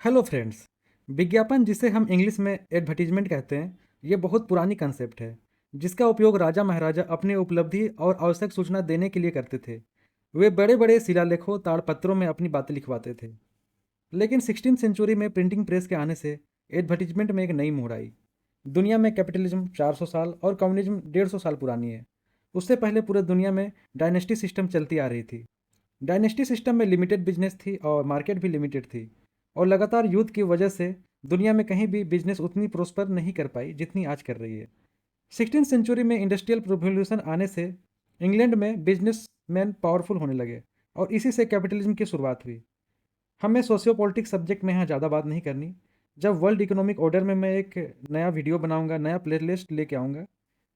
Hello friends. विज्ञापन, जिसे हम इंग्लिश में एडवर्टीजमेंट कहते हैं, ये बहुत पुरानी कंसेप्ट है जिसका उपयोग राजा महाराजा अपनी उपलब्धि और आवश्यक सूचना देने के लिए करते थे। वे बड़े बड़े शिलालेखों ताड़पत्रों में अपनी बातें लिखवाते थे। लेकिन 16वीं सेंचुरी में प्रिंटिंग प्रेस के आने से एडवर्टीजमेंट में एक नई मोड़ आई। दुनिया में कैपिटलिज्म 400 साल और कम्युनिज्म 150 साल पुरानी है। उससे पहले पूरे दुनिया में डायनेस्टी सिस्टम चलती आ रही थी। डायनेस्टी सिस्टम में लिमिटेड बिजनेस थी और मार्केट भी लिमिटेड थी, और लगातार युद्ध की वजह से दुनिया में कहीं भी बिजनेस उतनी प्रोस्पर नहीं कर पाई जितनी आज कर रही है। 16वीं सेंचुरी में इंडस्ट्रियल रिवोल्यूशन आने से इंग्लैंड में बिजनेसमैन पावरफुल होने लगे और इसी से कैपिटलिज्म की शुरुआत हुई। हमें सोशियो पॉलिटिक्स सब्जेक्ट में यहाँ ज़्यादा बात नहीं करनी। जब वर्ल्ड इकोनॉमिक ऑर्डर में मैं एक नया वीडियो बनाऊंगा, नया प्ले लिस्ट लेके आऊँगा,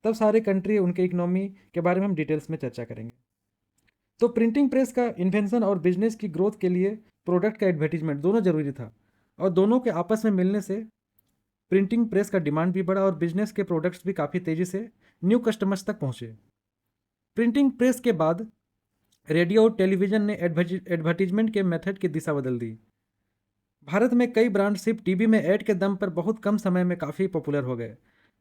तब सारे कंट्री, उनके इकोनॉमी के बारे में हम डिटेल्स में चर्चा करेंगे। तो प्रिंटिंग प्रेस का इन्वेंशन और बिजनेस की ग्रोथ के लिए प्रोडक्ट का एडवर्टीजमेंट दोनों ज़रूरी था, और दोनों के आपस में मिलने से प्रिंटिंग प्रेस का डिमांड भी बढ़ा और बिजनेस के प्रोडक्ट्स भी काफ़ी तेज़ी से न्यू कस्टमर्स तक पहुँचे। प्रिंटिंग प्रेस के बाद रेडियो और टेलीविज़न ने एडवर्टीजमेंट के मेथड की दिशा बदल दी। भारत में कई ब्रांड सिर्फ टीवी में ऐड के दम पर बहुत कम समय में काफ़ी पॉपुलर हो गए,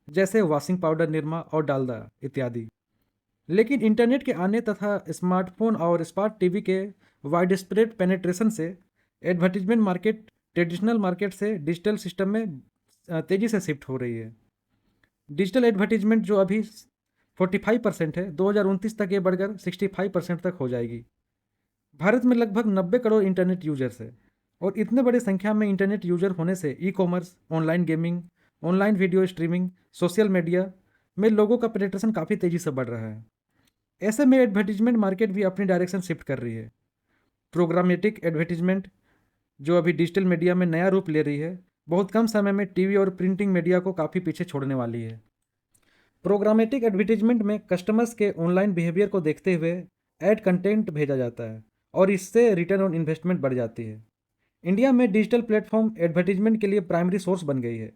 जैसे वॉशिंग पाउडर, निरमा और डालडा इत्यादि। लेकिन इंटरनेट के आने तथा स्मार्टफोन और स्मार्ट टीवी के वाइड स्प्रेड पेनेट्रेशन से एडवर्टीजमेंट मार्केट ट्रेडिशनल मार्केट से डिजिटल सिस्टम में तेज़ी से शिफ्ट हो रही है। डिजिटल एडवर्टीजमेंट जो अभी 45% है, 2029 तक ये बढ़कर 65% तक हो जाएगी। भारत में लगभग 90 करोड़ इंटरनेट यूजर्स है, और इतने बड़ी संख्या में इंटरनेट यूजर होने से e commerce, online gaming, online video streaming, social media में लोगों का पेनिट्रेशन काफ़ी तेज़ी से बढ़ रहा है। ऐसे में एडवर्टीजमेंट मार्केट भी अपनी डायरेक्शन शिफ्ट कर रही है। प्रोग्रामेटिक एडवर्टीजमेंट, जो अभी डिजिटल मीडिया में नया रूप ले रही है, बहुत कम समय में टीवी और प्रिंटिंग मीडिया को काफ़ी पीछे छोड़ने वाली है। प्रोग्रामेटिक एडवर्टीजमेंट में कस्टमर्स के ऑनलाइन बिहेवियर को देखते हुए एड कंटेंट भेजा जाता है, और इससे रिटर्न ऑन इन्वेस्टमेंट बढ़ जाती है। इंडिया में डिजिटल प्लेटफॉर्म एडवर्टीजमेंट के लिए प्राइमरी सोर्स बन गई है,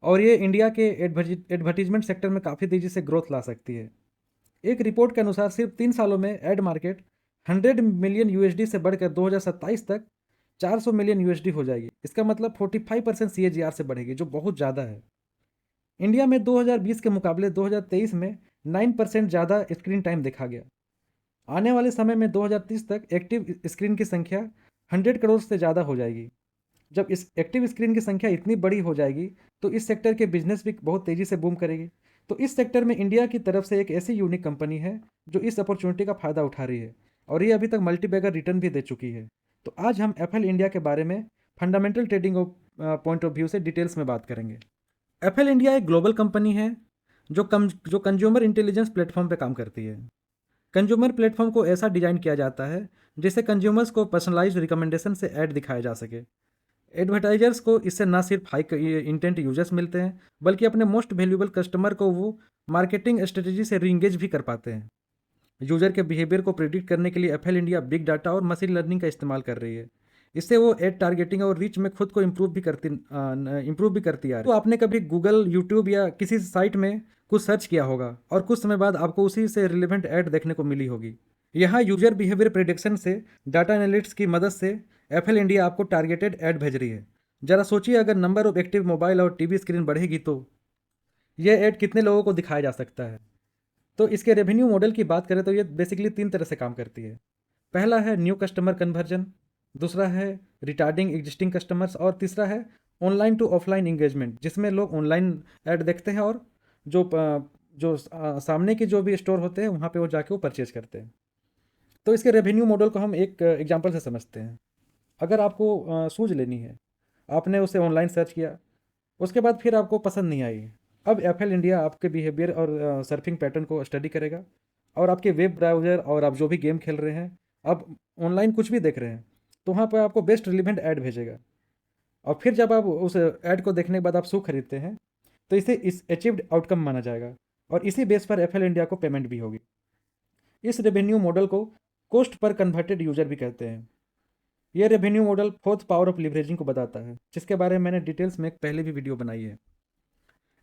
और ये इंडिया के एडवर्टीजमेंट सेक्टर में काफ़ी तेज़ी से ग्रोथ ला सकती है। एक रिपोर्ट के अनुसार सिर्फ 3 सालों में एड मार्केट 100 मिलियन यूएसडी से बढ़कर 2027 तक 400 मिलियन यूएसडी हो जाएगी। इसका मतलब 45% सीएजीआर से बढ़ेगी, जो बहुत ज़्यादा है। इंडिया में 2020 के मुकाबले 2023 में 9% ज़्यादा स्क्रीन टाइम देखा गया। आने वाले समय में 2030 तक एक्टिव स्क्रीन की संख्या 100 करोड़ से ज़्यादा हो जाएगी। जब इस एक्टिव स्क्रीन की संख्या इतनी बड़ी हो जाएगी तो इस सेक्टर के बिजनेस भी बहुत तेज़ी से बूम करेगी। तो इस सेक्टर में इंडिया की तरफ से एक ऐसी यूनिक कंपनी है जो इस अपॉर्चुनिटी का फ़ायदा उठा रही है, और ये अभी तक मल्टीबैगर रिटर्न भी दे चुकी है। तो आज हम एफएल इंडिया के बारे में fundamental trading point of view से डिटेल्स में बात करेंगे। एफएल इंडिया एक ग्लोबल कंपनी है जो कंज्यूमर इंटेलिजेंस प्लेटफॉर्म पे काम करती है। कंज्यूमर प्लेटफॉर्म को ऐसा डिजाइन किया जाता है जिससे कंज्यूमर्स को पर्सनलाइज्ड रिकमेंडेशन से ऐड दिखाया जा सके। एडवर्टाइजर्स को इससे ना सिर्फ हाई इंटेंट यूजर्स मिलते हैं, बल्कि अपने मोस्ट वैल्यूएबल कस्टमर को वो मार्केटिंग स्ट्रेटजी से रीइंगेज भी कर पाते हैं। यूजर के बिहेवियर को प्रिडिक्ट करने के लिए एफएल इंडिया बिग डाटा और मशीन लर्निंग का इस्तेमाल कर रही है। इससे वो एड टारगेटिंग और रीच में खुद को इम्प्रूव भी करती है। तो आपने कभी गूगल, यूट्यूब या किसी साइट में कुछ सर्च किया होगा, और कुछ समय बाद आपको उसी से रिलेवेंट ऐड देखने को मिली होगी। यहाँ यूजर बिहेवियर प्रिडिक्शन से डाटा एनालिटिक्स की मदद से एफएल इंडिया आपको टारगेटेड ऐड भेज रही है। जरा सोचिए, अगर नंबर ऑफ एक्टिव मोबाइल और टीवी स्क्रीन बढ़ेगी तो यह ऐड कितने लोगों को दिखाया जा सकता है। तो इसके रेवेन्यू मॉडल की बात करें तो ये बेसिकली 3 तरह से काम करती है। पहला है न्यू कस्टमर कन्वर्जन, दूसरा है रिटार्डिंग एग्जिस्टिंग कस्टमर्स, और तीसरा है ऑनलाइन टू ऑफलाइन इंगेजमेंट, जिसमें लोग ऑनलाइन ऐड देखते हैं और सामने के जो भी स्टोर होते हैं वहाँ पे वो जाके वो परचेज करते हैं। तो इसके रेवेन्यू मॉडल को हम एक एग्जांपल से समझते हैं। अगर आपको शूज़ लेनी है, आपने उसे ऑनलाइन सर्च किया, उसके बाद फिर आपको पसंद नहीं आई। अब एफएल इंडिया आपके बिहेवियर और सर्फिंग पैटर्न को स्टडी करेगा, और आपके वेब ब्राउज़र और आप जो भी गेम खेल रहे हैं, आप ऑनलाइन कुछ भी देख रहे हैं, तो वहाँ पर आपको बेस्ट रिलेवेंट ऐड भेजेगा। और फिर जब आप उस ऐड को देखने के बाद आप शू खरीदते हैं, तो इसे इस अचीव्ड आउटकम माना जाएगा, और इसी बेस पर एफएल इंडिया को पेमेंट भी होगी। इस रेवेन्यू मॉडल को कॉस्ट पर कन्वर्टेड यूजर भी कहते हैं। यह revenue model fourth power of leveraging को बताता है, जिसके बारे में मैंने डिटेल्स में एक पहले भी वीडियो बनाई है।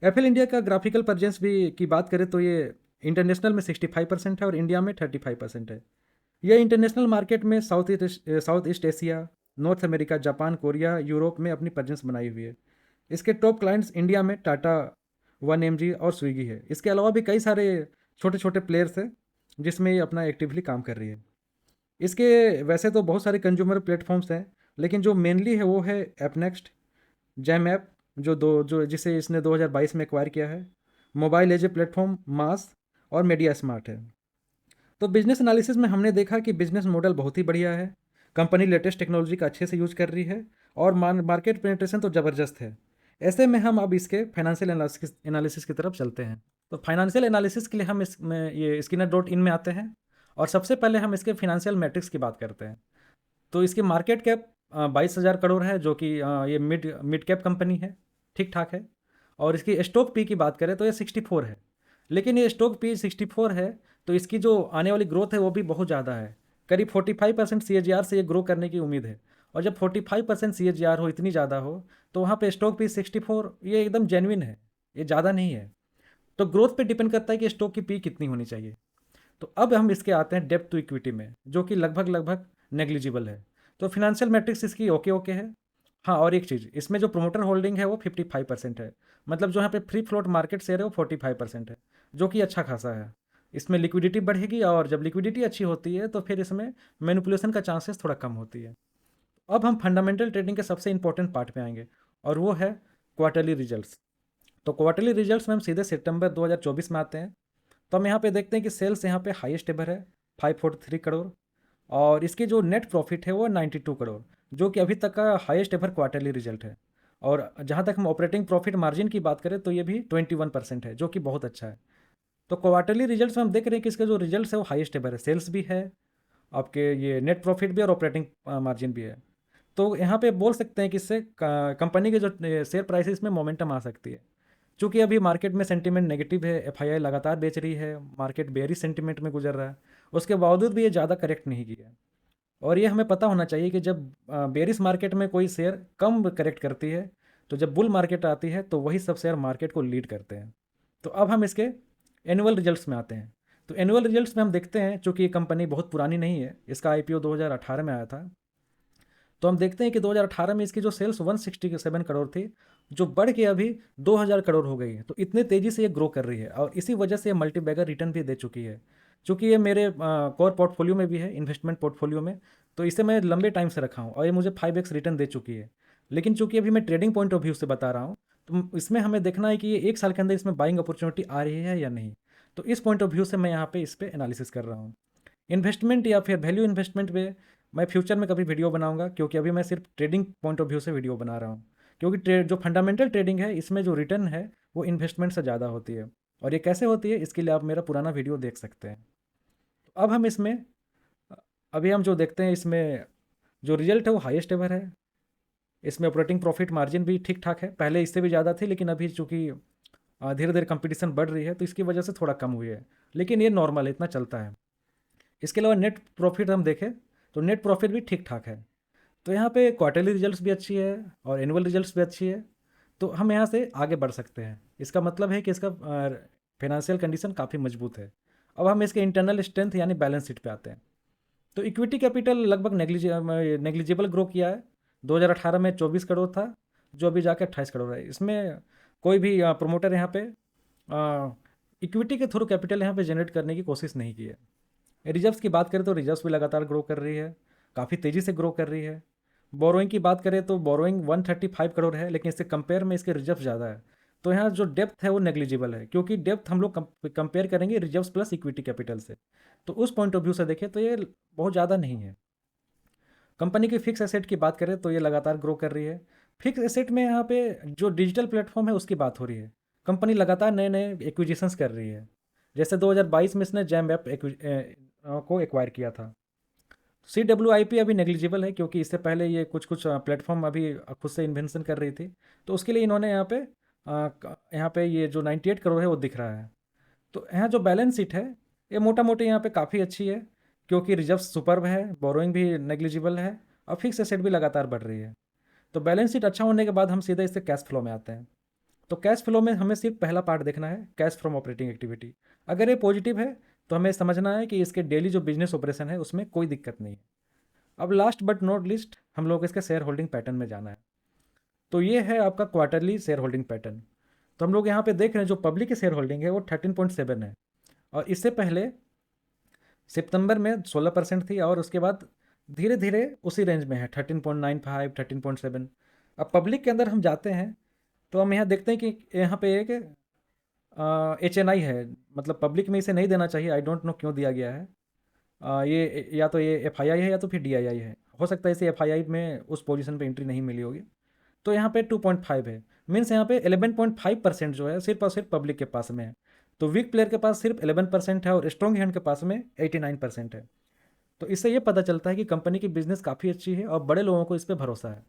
एफएल इंडिया का ग्राफिकल प्रेजेंस भी की बात करें तो ये इंटरनेशनल में 65% है और इंडिया में 35% है। यह इंटरनेशनल मार्केट में south east Asia, north America, Japan, Korea, Europe में अपनी प्रेजेंस बनाई हुई है। इसके टॉप क्लाइंट्स इंडिया में टाटा, 1mg और स्विगी है। इसके अलावा भी कई सारे छोटे छोटे प्लेयर्स हैं जिसमें ये अपना एक्टिवली काम कर रही है। इसके वैसे तो बहुत सारे कंज्यूमर प्लेटफॉर्म्स हैं, लेकिन जो मेनली है वो है एपनेक्स्ट, जैम ऐप जो जिसे इसने 2022 में एक्वायर किया है, मोबाइल एज ए प्लेटफॉर्म, मास और मीडिया स्मार्ट है। तो बिजनेस एनालिसिस में हमने देखा कि बिजनेस मॉडल बहुत ही बढ़िया है, कंपनी लेटेस्ट टेक्नोलॉजी का अच्छे से यूज कर रही है और मार्केट पेनिट्रेशन तो ज़बरदस्त है। ऐसे में हम अब इसके फाइनेंशियल एनालिसिस की तरफ चलते हैं। तो फाइनेंशियल एनालिसिस के लिए हम इसमें ये स्किनर.इन में आते हैं और सबसे पहले हम इसके फिनेंशियल मैट्रिक्स की बात करते हैं। तो इसकी मार्केट कैप 22,000 करोड़ है, जो कि ये मिड मिड कैप कंपनी है, ठीक ठाक है। और इसकी स्टॉक पी की बात करें तो ये 64 है। लेकिन ये स्टॉक पी 64 है तो इसकी जो आने वाली ग्रोथ है वो भी बहुत ज़्यादा है। करीब 45% CAGR से ये ग्रो करने की उम्मीद है। और जब 45% CAGR हो, इतनी ज़्यादा हो, तो वहाँ पे स्टॉक पी 64 ये एकदम जेन्युइन है, ये ज़्यादा नहीं है। तो ग्रोथ पे डिपेंड करता है कि स्टॉक की पी कितनी होनी चाहिए। तो अब हम इसके आते हैं डेप्थ टू इक्विटी में, जो कि लगभग लगभग नेग्लिजिबल है। तो फिनेंशियल मैट्रिक्स इसकी ओके ओके है। हाँ, और एक चीज़, इसमें जो प्रोमोटर होल्डिंग है वो 55% है। मतलब जो यहाँ पे फ्री फ्लोट मार्केट शेयर है वो 45% है, जो कि अच्छा खासा है। इसमें लिक्विडिटी बढ़ेगी और जब लिक्विडिटी अच्छी होती है तो फिर इसमें मैनिपुलेशन का चांसेस थोड़ा कम होती है। अब हम फंडामेंटल ट्रेडिंग के सबसे इंपॉर्टेंट पार्ट पे आएंगे और वो है क्वार्टरली रिजल्ट्स। तो क्वार्टरली रिजल्ट्स में हम सीधे सितंबर 2024 में आते हैं। तो हम यहाँ पे देखते हैं कि सेल्स यहाँ पे हाईएस्ट एवर है, 543 करोड़। और इसकी जो नेट प्रॉफिट है वो 92 करोड़, जो कि अभी तक का हाईएस्ट एवर क्वार्टरली रिजल्ट है। और जहाँ तक हम ऑपरेटिंग प्रॉफिट मार्जिन की बात करें तो ये भी 21% है, जो कि बहुत अच्छा है। तो क्वार्टरली रिजल्ट्स में हम देख रहे हैं कि इसके जो रिजल्ट्स है वो हाईएस्ट एवर है, सेल्स भी है, आपके ये नेट प्रॉफिट भी और ऑपरेटिंग मार्जिन भी है। तो यहाँ पे बोल सकते हैं कि इससे कंपनी के जो शेयर प्राइसेस में मोमेंटम आ सकती है। चूँकि अभी मार्केट में सेंटीमेंट नेगेटिव है, एफआईआई लगातार बेच रही है, मार्केट बेयरिश सेंटीमेंट में गुजर रहा है, उसके बावजूद भी ये ज़्यादा करेक्ट नहीं किया है। और ये हमें पता होना चाहिए कि जब बेयरिश मार्केट में कोई शेयर कम करेक्ट करती है, तो जब बुल मार्केट आती है तो वही सब शेयर मार्केट को लीड करते हैं। तो अब हम इसके एनुअल रिजल्ट्स में आते हैं। तो एनुअल रिजल्ट्स में हम देखते हैं, चूँकि ये कंपनी बहुत पुरानी नहीं है, इसका आईपीओ 2018 में आया था। तो हम देखते हैं कि 2018 में इसकी जो सेल्स 167 करोड़ थी, जो बढ़ के अभी 2000 करोड़ हो गई है। तो इतने तेज़ी से ये ग्रो कर रही है और इसी वजह से ये मल्टी बैगर रिटर्न भी दे चुकी है। चूँकि ये मेरे कोर पोर्टफोलियो में भी है, इन्वेस्टमेंट पोर्टफोलियो में, तो इसे मैं लंबे टाइम से रखा हूँ और ये मुझे 5x रिटर्न दे चुकी है। लेकिन चूँकि अभी मैं ट्रेडिंग पॉइंट ऑफ व्यू से बता रहा हूँ, तो इसमें हमें देखना है कि ये 1 साल के अंदर इसमें बाइंग अपॉर्चुनिटी आ रही है या नहीं। तो इस पॉइंट ऑफ व्यू से मैं यहाँ पे इस पर एनालिसिस कर रहा हूँ। इन्वेस्टमेंट या फिर वैल्यू इन्वेस्टमेंट पे मैं फ्यूचर में कभी वीडियो बनाऊंगा, क्योंकि अभी मैं सिर्फ ट्रेडिंग पॉइंट ऑफ व्यू से वीडियो बना रहा हूँ। क्योंकि जो फंडामेंटल ट्रेडिंग है इसमें जो रिटर्न है वो इन्वेस्टमेंट से ज़्यादा होती है। और ये कैसे होती है इसके लिए आप मेरा पुराना वीडियो देख सकते हैं। तो अब हम इसमें अभी हम जो देखते हैं, इसमें जो रिजल्ट है वो हाईएस्ट एवर है। इसमें ऑपरेटिंग प्रॉफिट मार्जिन भी ठीक ठाक है, पहले इससे भी ज़्यादा थी, लेकिन अभी चूँकि धीरे धीरे कंपटीशन बढ़ रही है तो इसकी वजह से थोड़ा कम हुई है, लेकिन ये नॉर्मल है, इतना चलता है। इसके अलावा नेट प्रॉफिट हम देखें तो नेट प्रॉफिट भी ठीक ठाक है। तो यहाँ पे क्वार्टरली रिजल्ट्स भी अच्छी है और एनुअल रिजल्ट्स भी अच्छी है। तो हम यहाँ से आगे बढ़ सकते हैं। इसका मतलब है कि इसका फाइनेंशियल कंडीशन काफ़ी मजबूत है। अब हम इसके इंटरनल स्ट्रेंथ यानी बैलेंस शीट पे आते हैं। तो इक्विटी कैपिटल लगभग नेग्लिजिबल ग्रो किया है। 2018 में 24 करोड़ था, जो अभी जाके 28 करोड़ है। इसमें कोई भी प्रोमोटर यहाँ पे इक्विटी के थ्रू कैपिटल यहाँ पे जनरेट करने की कोशिश नहीं की है। रिजर्व्स की बात करें तो रिजर्व्स भी लगातार ग्रो कर रही है, काफ़ी तेज़ी से ग्रो कर रही है। बोरोइंग की बात करें तो बोरोइंग 135 करोड़ है, लेकिन इससे कंपेयर में इसके रिजर्व ज़्यादा है। तो यहाँ जो डेप्थ है वो नेग्लिजिबल है, क्योंकि डेप्थ हम लोग कंपेयर करेंगे रिजर्व्स प्लस इक्विटी कैपिटल से। तो उस पॉइंट ऑफ व्यू से देखें तो ये बहुत ज़्यादा नहीं है। कंपनी की फिक्स एसेट की बात करें तो ये लगातार ग्रो कर रही है। फिक्स एसेट में यहाँ पे जो डिजिटल प्लेटफॉर्म है उसकी बात हो रही है। कंपनी लगातार नए नए एक्विजिशंस कर रही है। जैसे 2022 में इसने जैम ऐप को एक्वायर किया था। CWIP अभी नेग्लिजिबल है, क्योंकि इससे पहले ये कुछ कुछ प्लेटफॉर्म अभी खुद से इन्वेंशन कर रही थी, तो उसके लिए इन्होंने यहाँ पे ये जो 98 करोड़ है वो दिख रहा है। तो यहाँ जो बैलेंस शीट है ये मोटा मोटी यहाँ पे काफ़ी अच्छी है, क्योंकि रिजर्व सुपर्ब है, बोरोइंग भी नेग्लिजिबल है और फिक्स एसेट भी लगातार बढ़ रही है। तो बैलेंस शीट अच्छा होने के बाद हम सीधे इससे कैश फ्लो में आते हैं। तो कैश फ्लो में हमें सिर्फ पहला पार्ट देखना है, कैश फ्रॉम ऑपरेटिंग एक्टिविटी। अगर ये पॉजिटिव है तो हमें समझना है कि इसके डेली जो बिजनेस ऑपरेशन है उसमें कोई दिक्कत नहीं है। अब लास्ट बट नॉट लीस्ट हम लोग इसके शेयर होल्डिंग पैटर्न में जाना है। तो ये है आपका क्वार्टरली शेयर होल्डिंग पैटर्न। तो हम लोग यहाँ पे देख रहे हैं जो पब्लिक की शेयर होल्डिंग है वो 13.7 है, और इससे पहले सितंबर में 16% थी, और उसके बाद धीरे धीरे उसी रेंज में है 13.95 13.7। अब पब्लिक के अंदर हम जाते हैं तो हम यहाँ देखते हैं कि यहाँ पे एक HNI है, मतलब पब्लिक में इसे नहीं देना चाहिए, आई डोंट नो क्यों दिया गया है। ये या तो ये FII है या तो फिर DII है, हो सकता है इसे FII में उस पोजीशन पे एंट्री नहीं मिली होगी। तो यहाँ पे 2.5 है, मीन्स यहाँ पे 11.5% जो है सिर्फ और सिर्फ पब्लिक के पास में है। तो वीक प्लेयर के पास सिर्फ 11% है और स्ट्रॉन्ग हैंड के पास में 89% है। तो इससे ये पता चलता है कि कंपनी की बिजनेस काफ़ी अच्छी है और बड़े लोगों को इस पर भरोसा है।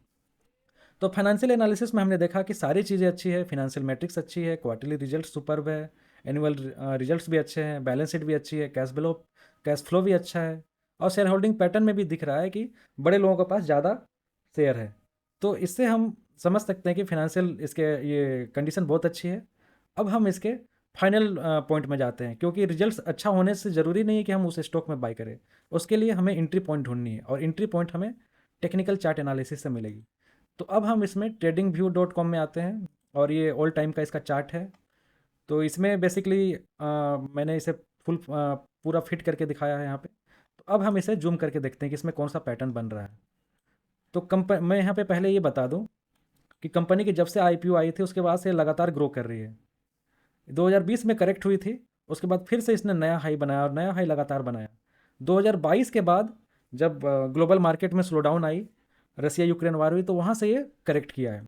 तो फाइनेंशियल एनालिसिस में हमने देखा कि सारी चीज़ें अच्छी है, फिनेंशियल मैट्रिक्स अच्छी है, क्वार्टरली रिजल्ट सुपर्ब है, एनुअल रिजल्ट्स भी अच्छे हैं, बैलेंस शीट भी अच्छी है, कैश फ्लो भी अच्छा है, और शेयर होल्डिंग पैटर्न में भी दिख रहा है कि बड़े लोगों के पास ज़्यादा शेयर है। तो इससे हम समझ सकते हैं कि फिनेंशियल इसके ये कंडीशन बहुत अच्छी है। अब हम इसके फाइनल पॉइंट में जाते हैं, क्योंकि रिजल्ट्स अच्छा होने से ज़रूरी नहीं है कि हम उस स्टॉक में बाय करें। उसके लिए हमें एंट्री पॉइंट ढूंढनी है, और एंट्री पॉइंट हमें टेक्निकल चार्ट एनालिसिस से मिलेगी। तो अब हम इसमें tradingview.com में आते हैं, और ये ऑल टाइम का इसका चार्ट है। तो इसमें बेसिकली मैंने इसे पूरा फिट करके दिखाया है यहाँ पे। तो अब हम इसे जूम करके देखते हैं कि इसमें कौन सा पैटर्न बन रहा है। तो मैं यहाँ पे पहले ये बता दूँ कि कंपनी की जब से IPO आई थी उसके बाद से लगातार ग्रो कर रही है। 2020 में करेक्ट हुई थी, उसके बाद फिर से इसने नया हाई बनाया और नया हाई लगातार बनाया। 2022 के बाद जब ग्लोबल मार्केट में स्लो डाउन आई, रसिया यूक्रेन वार हुई, तो वहाँ से ये करेक्ट किया है,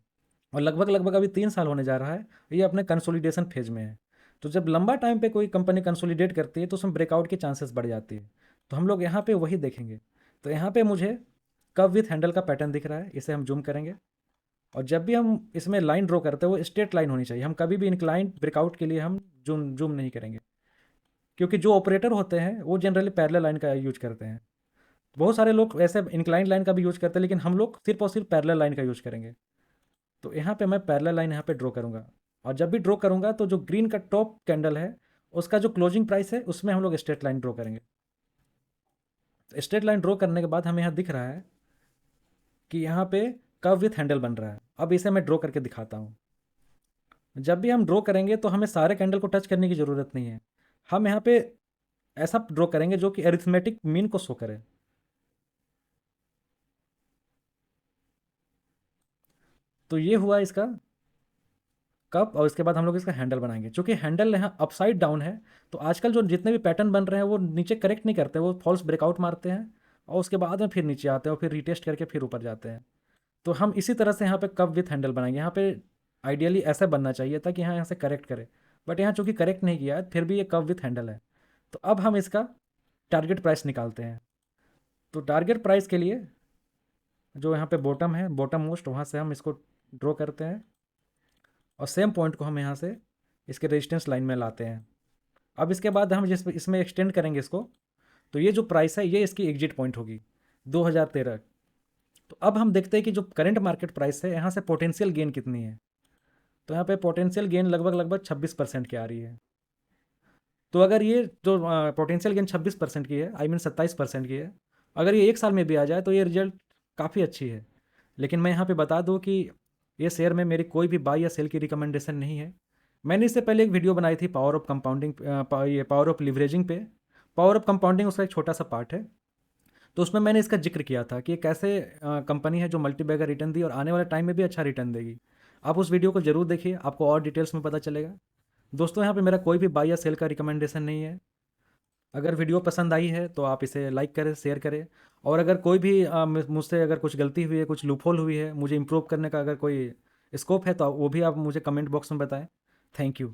और लगभग लगभग अभी 3 साल होने जा रहा है ये अपने कंसोलिडेशन फेज में है। तो जब लंबा टाइम पे कोई कंपनी कंसोलिडेट करती है तो उसमें ब्रेकआउट की चांसेस बढ़ जाती है। तो हम लोग यहाँ पे वही देखेंगे। तो यहाँ पे मुझे कव विथ हैंडल का पैटर्न दिख रहा है, इसे हम जूम करेंगे। और जब भी हम इसमें लाइन ड्रॉ करते हैं वो स्ट्रेट लाइन होनी चाहिए, हम कभी भी इंक्लाइन ब्रेकआउट के लिए हम जूम जूम नहीं करेंगे, क्योंकि जो ऑपरेटर होते हैं वो जनरली पैरेलल लाइन का यूज करते हैं। बहुत सारे लोग ऐसे इंक्लाइन लाइन का भी यूज करते हैं, लेकिन हम लोग सिर्फ और सिर्फ पैरेलल लाइन का यूज करेंगे। तो यहाँ पे मैं पैरेलल लाइन यहाँ पे ड्रॉ करूँगा, और जब भी ड्रॉ करूँगा तो जो ग्रीन का टॉप कैंडल है उसका जो क्लोजिंग प्राइस है उसमें हम लोग स्ट्रेट लाइन ड्रॉ करेंगे। तो स्ट्रेट लाइन ड्रॉ करने के बाद हमें यहाँ दिख रहा है कि यहाँ पे कर्व विथ हैंडल बन रहा है। अब इसे मैं ड्रॉ करके दिखाता हूँ। जब भी हम ड्रॉ करेंगे तो हमें सारे कैंडल को टच करने की ज़रूरत नहीं है, हम यहाँ पे ऐसा ड्रॉ करेंगे जो कि अरिथमेटिक मीन को शो करे। तो ये हुआ इसका कप, और इसके बाद हम लोग इसका हैंडल बनाएंगे। चूंकि हैंडल यहाँ अपसाइड डाउन है, तो आजकल जो जितने भी पैटर्न बन रहे हैं वो नीचे करेक्ट नहीं करते, वो फॉल्स ब्रेकआउट मारते हैं और उसके बाद में फिर नीचे आते हैं और फिर रिटेस्ट करके फिर ऊपर जाते हैं। तो हम इसी तरह से यहाँ पे कप विथ हैंडल बनाएंगे। यहाँ पे आइडियली ऐसा बनना चाहिए था कि यहाँ से करेक्ट करे, बट यहाँ चूंकि करेक्ट नहीं किया है फिर भी ये कप विथ हैंडल है। तो अब हम इसका टारगेट प्राइस निकालते हैं। तो टारगेट प्राइस के लिए जो यहाँ पे बॉटम है, बॉटम मोस्ट, वहाँ से हम इसको ड्रॉ करते हैं, और सेम पॉइंट को हम यहाँ से इसके रेजिस्टेंस लाइन में लाते हैं। अब इसके बाद हम जिस इसमें एक्सटेंड करेंगे इसको, तो ये जो प्राइस है ये इसकी एग्जिट पॉइंट होगी 2013। तो अब हम देखते हैं कि जो करंट मार्केट प्राइस है यहाँ से पोटेंशियल गेन कितनी है। तो यहाँ पे पोटेंशियल गेन लगभग लगभग 26% की आ रही है। तो अगर ये जो पोटेंशियल गेन 26% की है, आई मीन 27% की है, अगर ये 1 साल में भी आ जाए तो ये रिजल्ट काफ़ी अच्छी है। लेकिन मैं यहाँ पे बता दूँ कि ये शेयर में मेरी कोई भी बाई या सेल की रिकमेंडेशन नहीं है। मैंने इससे पहले एक वीडियो बनाई थी पावर ऑफ कंपाउंडिंग, ये पावर ऑफ लिवरेजिंग पे। पावर ऑफ कंपाउंडिंग उसका एक छोटा सा पार्ट है। तो उसमें मैंने इसका जिक्र किया था कि एक ऐसे कंपनी है जो मल्टीबैगर रिटर्न दी और आने वाले टाइम में भी अच्छा रिटर्न देगी। आप उस वीडियो को ज़रूर देखिए, आपको और डिटेल्स में पता चलेगा। दोस्तों, यहाँ पे मेरा कोई भी बाई या सेल का रिकमेंडेशन नहीं है। अगर वीडियो पसंद आई है तो आप इसे लाइक करें, शेयर करें, और अगर कोई भी मुझसे अगर कुछ गलती हुई है, कुछ लूपहोल हुई है, मुझे इम्प्रूव करने का अगर कोई स्कोप है तो वो भी आप मुझे कमेंट बॉक्स में बताएं। Thank you.